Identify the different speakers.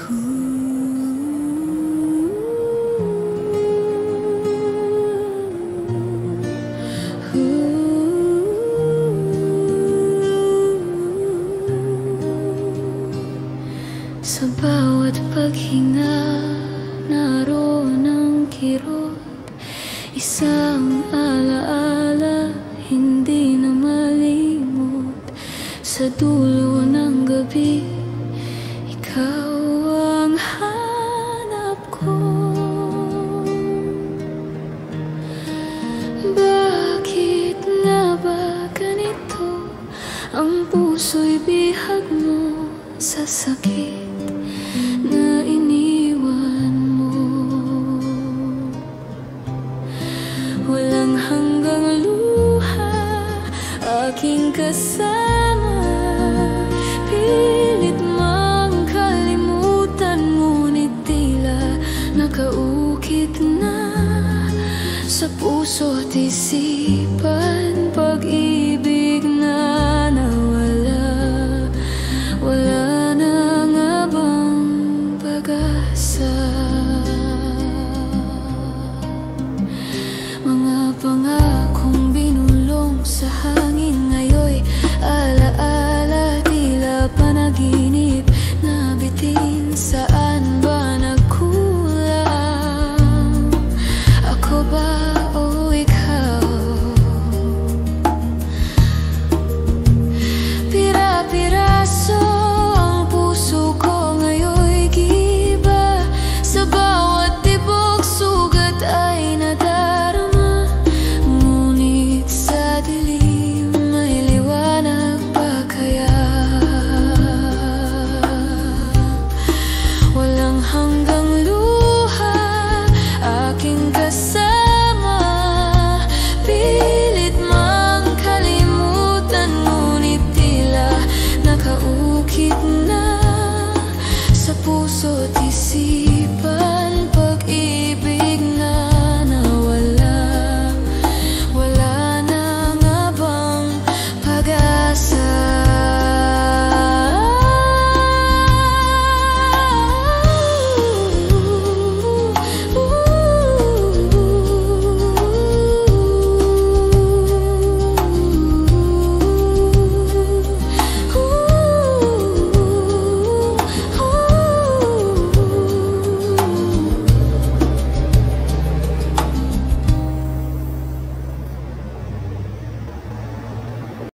Speaker 1: Sa bawat paghinga, naroon ang kirot, isang alaala, hindi na malimot. Sa dulo ng gabi, ikaw ang hanap ko. Bakit nga ba ganito? Ang puso'y bihag mo sa sakit na iniwan mo. Walang hanggang luha, aking kasama. Pilit mang kalimutan, ngunit tila nakaukit na sa puso't isipan. Pag